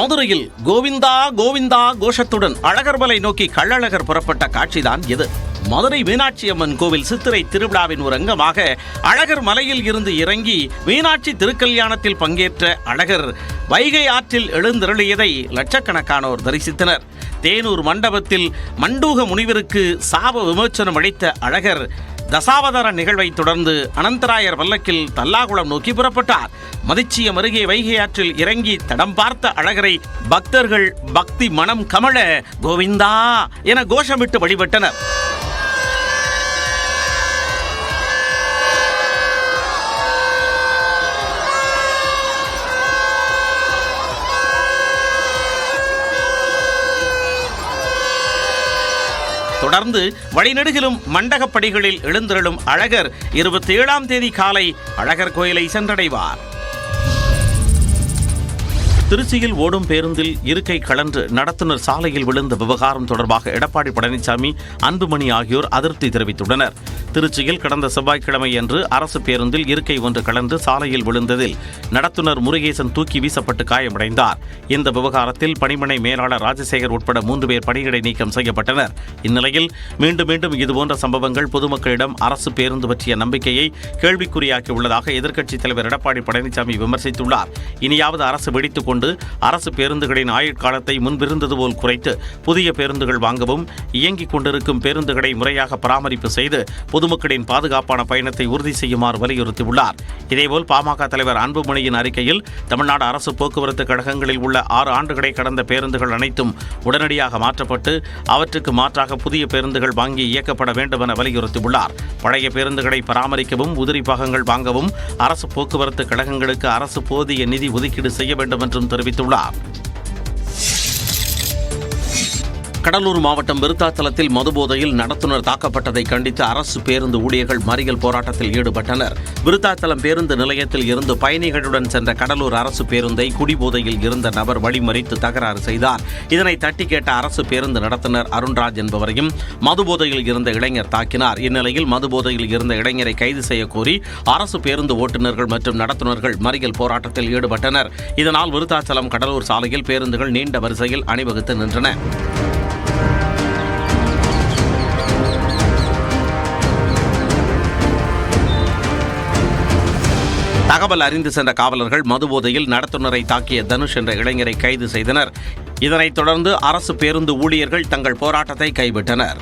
மதுரையில் கோவிந்தா கோவிந்தா கோஷத்துடன் அழகர்மலை நோக்கி கள்ளழகர் புறப்பட்ட காட்சிதான் இது. மதுரை மீனாட்சி அம்மன் கோவில் சித்திரை திருவிழாவின் ஒரு அங்கமாக அழகர் மலையில் இருந்து இறங்கி மீனாட்சி திருக்கல்யாணத்தில் பங்கேற்ற அழகர் வைகை ஆற்றில் எழுந்தருளியதை லட்சக்கணக்கானோர் தரிசித்தனர். தேனூர் மண்டபத்தில் மண்டூக முனிவருக்கு சாப விமோச்சனம் அளித்த அழகர் தசாவதார நிகழ்வை தொடர்ந்து அனந்தராயர் பல்லக்கில் தல்லாகுளம் நோக்கி புறப்பட்டார். மதிச்சியம் அருகே வைகை ஆற்றில் இறங்கி தடம் பார்த்த அழகரை பக்தர்கள் பக்தி மனம் கமழ கோவிந்தா என கோஷமிட்டு வழிபட்டனர். தொடர்ந்து வழிநெடுகிலும் மண்டகப்படிகளில் எழுந்தருளும் அழகர் 27ஆம் தேதி காலை அழகர் கோயிலை சென்றடைவார். திருச்சியில் ஓடும் பேருந்தில் இருக்கை கழன்று நடத்துனர் சாலையில் விழுந்த விவகாரம் தொடர்பாக எடப்பாடி பழனிசாமி, அன்புமணி ஆகியோர் அதிருப்தி தெரிவித்துள்ளனர். திருச்சியில் கடந்த செவ்வாய்க்கிழமை அன்று அரசு பேருந்தில் இருக்கை ஒன்று கழன்று சாலையில் விழுந்ததில் நடத்துனர் முருகேசன் தூக்கி வீசப்பட்டு காயமடைந்தார். இந்த விவகாரத்தில் பணிமனை மேலாளர் ராஜசேகர் உட்பட 3 பேர் பணியிடை நீக்கம் செய்யப்பட்டனர். இந்நிலையில் மீண்டும் மீண்டும் இதுபோன்ற சம்பவங்கள் பொதுமக்களிடம் அரசு பேருந்து பற்றிய நம்பிக்கையை கேள்விக்குறியாக்கியுள்ளதாக எதிர்க்கட்சித் தலைவர் எடப்பாடி பழனிசாமி விமர்சித்துள்ளார். இனியாவது அரசு வெடித்துக் கொண்டு அரசு பேருந்துகளின் ஆயுட்காலத்தை முன்பிருந்தது போல் குறைத்து புதிய பேருந்துகள் வாங்கவும், இயங்கிக் கொண்டிருக்கும் பேருந்துகளை முறையாக பராமரிப்பு செய்து பொதுமக்களின் பாதுகாப்பான பயணத்தை உறுதி செய்யுமாறு வலியுறுத்தியுள்ளார். இதேபோல் பாமக தலைவர் அன்புமணியின் அறிக்கையில் தமிழ்நாடு அரசு போக்குவரத்து கழகங்களில் உள்ள 6 ஆண்டுகளை கடந்த பேருந்துகள் அனைத்தும் உடனடியாக மாற்றப்பட்டு அவற்றுக்கு மாற்றாக புதிய பேருந்துகள் வாங்கி இயக்கப்பட வேண்டும் என வலியுறுத்தியுள்ளார். பழைய பேருந்துகளை பராமரிக்கவும் உதிரி பாகங்கள் வாங்கவும் அரசு போக்குவரத்து கழகங்களுக்கு அரசு போதிய நிதி ஒதுக்கீடு செய்ய வேண்டும் என்றும் தெரிவித்துள்ளார். கடலூர் மாவட்டம் விருத்தாச்சலத்தில் மதுபோதையில் நடத்துனர் தாக்கப்பட்டதை கண்டித்து அரசு பேருந்து ஊழியர்கள் மறியல் போராட்டத்தில் ஈடுபட்டனர். விருத்தாச்சலம் பேருந்து நிலையத்தில் இருந்து பயணிகளுடன் சென்ற கடலூர் அரசு பேருந்தை குடிபோதையில் இருந்த நபர் வழிமறித்து தகராறு செய்தார். இதனை தட்டி கேட்ட அரசு பேருந்து நடத்துனர் அருண்ராஜ் என்பவரையும் மதுபோதையில் இருந்த இளைஞர் தாக்கினார். இந்நிலையில் மதுபோதையில் இருந்த இளைஞரை கைது செய்ய கோரி அரசு பேருந்து ஓட்டுநர்கள் மற்றும் நடத்துனர்கள் மறியல் போராட்டத்தில் ஈடுபட்டனர். இதனால் விருத்தாச்சலம் கடலூர் சாலையில் பேருந்துகள் நீண்ட வரிசையில் அணிவகுத்து நின்றன. தகவல் அறிந்து சென்ற காவலர்கள் மதுபோதையில் நடத்துனரை தாக்கிய தனுஷ் என்ற இளைஞரை கைது செய்தனர். இதனைத் தொடர்ந்து அரசு பேருந்து ஊழியர்கள் தங்கள் போராட்டத்தை கைவிட்டனர்.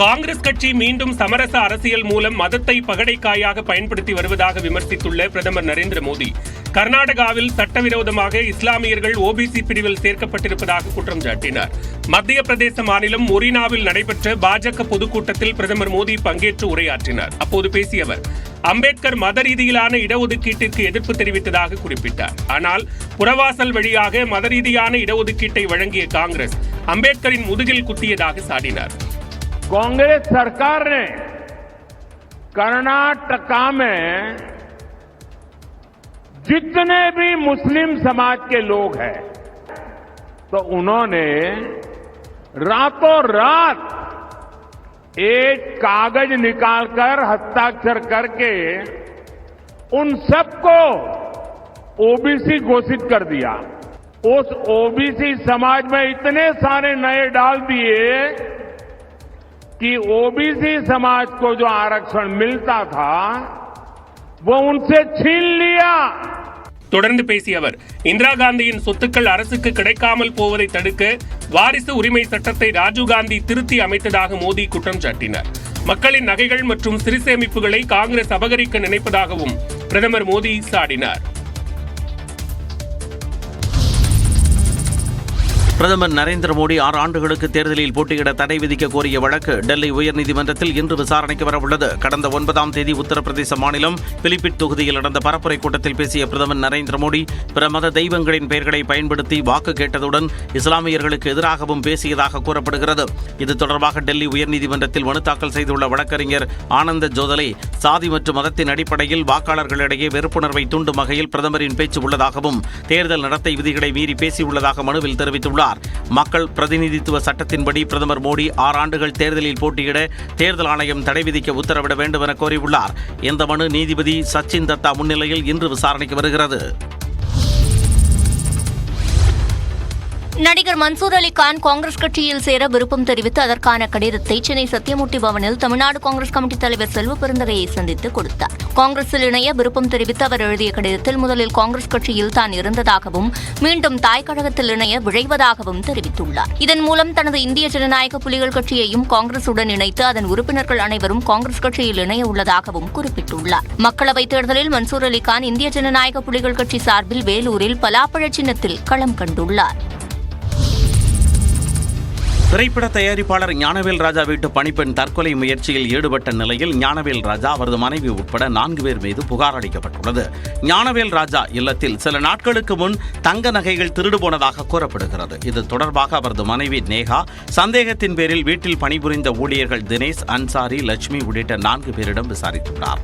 காங்கிரஸ் கட்சி மீண்டும் சமரச அரசியல் மூலம் மதத்தை பகடைக்காயாக பயன்படுத்தி வருவதாக விமர்சித்துள்ள பிரதமர் நரேந்திர மோடி, கர்நாடகாவில் சட்டவிரோதமாக இஸ்லாமியர்கள் ஓபிசி பிரிவில் சேர்க்கப்பட்டிருப்பதாக குற்றம் சாட்டினார். மத்திய பிரதேச மாநிலம் மொரினாவில் நடைபெற்ற பாஜக பொதுக்கூட்டத்தில் பிரதமர் மோடி பங்கேற்று உரையாற்றினார். அப்போது பேசிய அவர், அம்பேத்கர் மத ரீதியிலான இடஒதுக்கீட்டிற்கு எதிர்ப்பு தெரிவித்ததாக குறிப்பிட்டார். ஆனால் புறவாசல் வழியாக மத ரீதியான இடஒதுக்கீட்டை வழங்கிய காங்கிரஸ் அம்பேத்கரின் முதுகில் குத்தியதாக சாடினார். कांग्रेस सरकार ने कर्नाटका में जितने भी मुस्लिम समाज के लोग हैं, तो उन्होंने रातों रात एक कागज निकालकर हस्ताक्षर करके उन सबको ओबीसी घोषित कर दिया. उस ओबीसी समाज में इतने सारे नए डाल दिए कि ओबीसी समाज को जो आरक्षण मिलता था वो उनसे छीन लिया. தொடர்ந்து பேசிய அவர், இந்திரா காந்தியின் சொத்துக்கள் அரசுக்கு கிடைக்காமல் போவதை தடுக்க வாரிசு உரிமை சட்டத்தை ராஜீவ்காந்தி திருத்தி அமைத்ததாக மோடி குற்றம் சாட்டினார். மக்களின் நகைகள் மற்றும் சிறு சேமிப்புகளை காங்கிரஸ் அபகரிக்க நினைப்பதாகவும் பிரதமர் மோடி சாடினார். பிரதமர் நரேந்திர மோடி 6 ஆண்டுகளுக்கு தேர்தலில் போட்டியிட தடை விதிக்க கோரிய வழக்கு டெல்லி உயர்நீதிமன்றத்தில் இன்று விசாரணைக்கு வரவுள்ளது. கடந்த 9ஆம் தேதி உத்தரப்பிரதேச மாநிலம் பிலிபிட் தொகுதியில் நடந்த பரப்புரை கூட்டத்தில் பேசிய பிரதமர் நரேந்திர மோடி, பிற மத தெய்வங்களின் பெயர்களை பயன்படுத்தி வாக்கு கேட்டதுடன் இஸ்லாமியர்களுக்கு எதிராகவும் பேசியதாக கூறப்படுகிறது. இது தொடர்பாக டெல்லி உயர்நீதிமன்றத்தில் மனு தாக்கல் செய்துள்ள வழக்கறிஞர் ஆனந்த ஜோதலே, சாதி மற்றும் மதத்தின் அடிப்படையில் வாக்காளர்களிடையே வெறுப்புணர்வை தூண்டும் வகையில் பிரதமரின் பேச்சு உள்ளதாகவும் தேர்தல் நடத்தை விதிகளை மீறி பேசியுள்ளதாக மனுவில் தெரிவித்துள்ளார். மக்கள் பிரதிநிதித்துவ சட்டத்தின்படி பிரதமர் மோடி 6 ஆண்டுகள் தேர்தலில் போட்டியிட தேர்தல் ஆணையம் தடை விதிக்க உத்தரவிட வேண்டும் என கோரியுள்ளார். இந்த மனு நீதிபதி சச்சின் தத்தா முன்னிலையில் இன்று விசாரணைக்கு வருகிறது. நடிகர் மன்சூர் அலிகான் காங்கிரஸ் கட்சியில் சேர விருப்பம் தெரிவித்து அதற்கான கடிதத்தை சென்னை சத்தியமூர்த்தி பவனில் தமிழ்நாடு காங்கிரஸ் கமிட்டி தலைவர் செல்வ பெருந்தகையை சந்தித்து கொடுத்தார். காங்கிரஸில் இணைய விருப்பம் தெரிவித்து அவர் எழுதிய கடிதத்தில் முதலில் காங்கிரஸ் கட்சியில் தான் இருந்ததாகவும் மீண்டும் தாய் கழகத்தில் இணைய விழைவதாகவும் தெரிவித்துள்ளார். இதன் மூலம் தனது இந்திய ஜனநாயக புலிகள் கட்சியையும் காங்கிரசுடன் இணைத்து அதன் உறுப்பினர்கள் அனைவரும் காங்கிரஸ் கட்சியில் இணைய உள்ளதாகவும் குறிப்பிட்டுள்ளார். மக்களவைத் தேர்தலில் மன்சூர் அலிகான் இந்திய ஜனநாயக புலிகள் கட்சி சார்பில் வேலூரில் பலாப்பழ சின்னத்தில் களம் கண்டுள்ளார். திரைப்பட தயாரிப்பாளர் ஞானவேல் ராஜா வீட்டு பணிப்பெண் தற்கொலை முயற்சியில் ஈடுபட்ட நிலையில் ஞானவேல் ராஜா அவரது மனைவி உட்பட 4 பேர் மீது புகார் அளிக்கப்பட்டுள்ளது. ஞானவேல் ராஜா இல்லத்தில் சில நாட்களுக்கு முன் தங்க நகைகள் திருடு போனதாக கூறப்படுகிறது. இது தொடர்பாக அவரது மனைவி நேகா சந்தேகத்தின் பேரில் வீட்டில் பணிபுரிந்த ஊழியர்கள் தினேஷ், அன்சாரி, லட்சுமி உள்ளிட்ட 4 பேரிடம் விசாரித்துள்ளார்.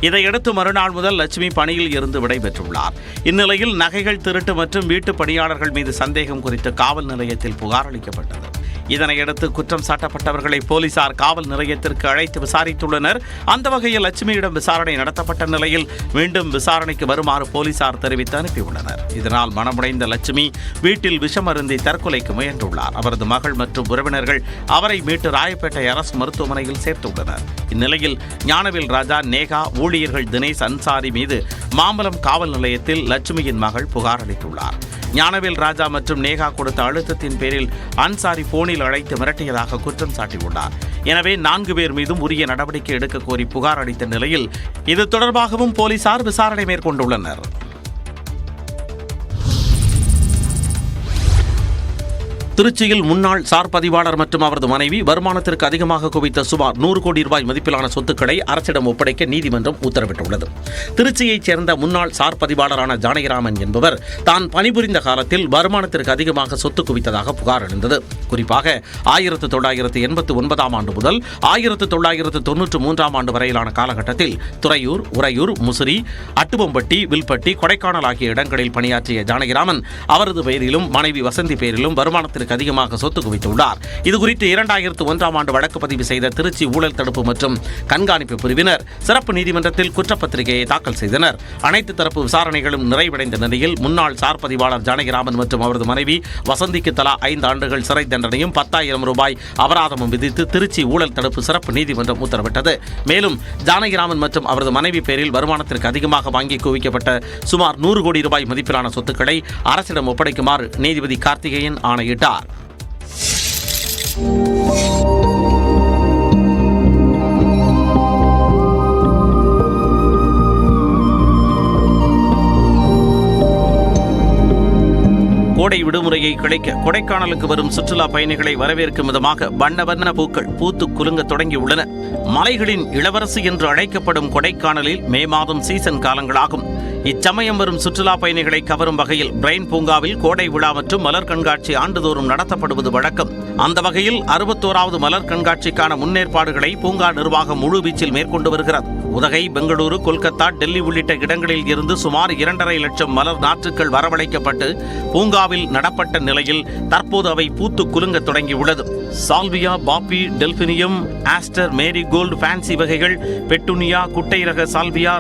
இதையடுத்து மறுநாள் முதல் லட்சுமி பணியில் இருந்து விடைபெற்றுள்ளார். இந்நிலையில் நகைகள் திருட்டு மற்றும் வீட்டு பணியாளர்கள் மீது சந்தேகம் குறித்து காவல் நிலையத்தில் புகார் அளிக்கப்பட்டது. இதனையடுத்து குற்றம் சாட்டப்பட்டவர்களை போலீசார் காவல் நிலையத்திற்கு அழைத்து விசாரித்துள்ளனர். அந்த வகையில் லட்சுமியிடம் விசாரணை நடத்தப்பட்ட நிலையில் மீண்டும் விசாரணைக்கு வருமாறு போலீசார் தெரிவித்து அனுப்பியுள்ளனர். இதனால் மனமுடைந்த லட்சுமி வீட்டில் விஷம் அருந்தி தற்கொலைக்கு முயன்றுள்ளார். அவரது மகள் மற்றும் உறவினர்கள் அவரை மீட்டு ராயப்பேட்டை அரசு மருத்துவமனையில் சேர்த்துள்ளனர். இந்நிலையில் ஞானவேல் ராஜா, நேகா, ஊழியர்கள் தினேஷ், அன்சாரி மீது மாம்பலம் காவல் நிலையத்தில் லட்சுமியின் மகள் புகார் அளித்துள்ளார். ஞானவேல் ராஜா மற்றும் நேகா கொடுத்த அழுத்தத்தின் பேரில் அன்சாரி போனில் அழைத்து மிரட்டியதாக குற்றம் சாட்டியுள்ளார். எனவே 4 பேர் மீதும் உரிய நடவடிக்கை எடுக்க கோரி புகார் அளித்த நிலையில் இது தொடர்பாகவும் போலீசார் விசாரணை மேற்கொண்டுள்ளனர். திருச்சியில் முன்னாள் சார் பதிவாளர் மற்றும் அவரது மனைவி வருமானத்திற்கு அதிகமாக குவித்த சுமார் 100 கோடி ரூபாய் மதிப்பிலான சொத்துக்களை அரசிடம் ஒப்படைக்க நீதிமன்றம் உத்தரவிட்டுள்ளது. திருச்சியைச் சேர்ந்த முன்னாள் சார் பதிவாளரான ஜானகிராமன் என்பவர் தான் பணிபுரிந்த காலத்தில் வருமானத்திற்கு அதிகமாக சொத்து குவித்ததாக புகார் எழுந்தது. குறிப்பாக 1989ஆம் ஆண்டு முதல் 1993ஆம் ஆண்டு வரையிலான காலகட்டத்தில் துறையூர், உறையூர், முசிறி, அட்டுவம்பட்டி, வில்பட்டி, கொடைக்கானல் ஆகிய இடங்களில் பணியாற்றிய ஜானகிராமன் அவரது பெயரிலும் மனைவி வசந்தி பெயரிலும் வருமானத்திற்கு அதிகமாக சொத்து குவித்துள்ளார். இதுகுறித்து 2001ஆம் ஆண்டு வழக்கு பதிவு செய்த திருச்சி ஊழல் தடுப்பு மற்றும் கண்காணிப்பு பிரிவினர் சிறப்பு நீதிமன்றத்தில் குற்றப்பத்திரிகையை தாக்கல் செய்தனர். அனைத்து தரப்பு விசாரணைகளும் நிறைவடைந்த நிலையில் முன்னாள் சார் பதிவாளர் ஜானகிராமன் மற்றும் அவரது மனைவி வசந்திக்கு தலா 5 ஆண்டுகள் சிறை தண்டனையும் 10,000 ரூபாய் அபராதமும் விதித்து திருச்சி ஊழல் தடுப்பு சிறப்பு நீதிமன்றம் உத்தரவிட்டது. மேலும் ஜானகிராமன் மற்றும் அவரது மனைவி பேரில் வருமானத்திற்கு அதிகமாக வாங்கி குவிக்கப்பட்ட சுமார் 100 கோடி ரூபாய் மதிப்பிலான சொத்துக்களை அரசிடம் ஒப்படைக்குமாறு நீதிபதி கார்த்திகேயன் ஆணையிட்டார். கோடை விடுமுறையை கழிக்க கொடைக்கானலுக்கு வரும் சுற்றுலா பயணிகளை வரவேற்கும் விதமாக வண்ண வண்ண பூக்கள் பூத்து குலுங்க தொடங்கியுள்ளன. மலைகளின் இளவரசி என்று அழைக்கப்படும் கொடைக்கானலில் மே மாதம் சீசன் காலங்களாகும். இச்சமயம் வரும் சுற்றுலா பயணிகளை கவரும் வகையில் பிரைன் பூங்காவில் கோடை விழா மற்றும் மலர் கண்காட்சி ஆண்டுதோறும் நடத்தப்படுவது வழக்கம். அந்த வகையில் 61வது மலர் கண்காட்சிக்கான முன்னேற்பாடுகளை பூங்கா நிர்வாகம் முழுவீச்சில் மேற்கொண்டு வருகிறது. உதகை, பெங்களூரு, கொல்கத்தா, டெல்லி உள்ளிட்ட இடங்களில் இருந்து சுமார் 2.5 லட்சம் மலர் நாற்றுக்கள் வரவழைக்கப்பட்டு பூங்காவில் நடப்பட்ட நிலையில் தற்போது அவை பூத்து குலுங்க தொடங்கியுள்ளது. சால்வியா, பாப்பி, டெல்பினியம், ஆஸ்டர், மேரி கோல்டு, ஃபேன்சி வகைகள், பெட்டுனியா, குட்டை ரக சால்வியா,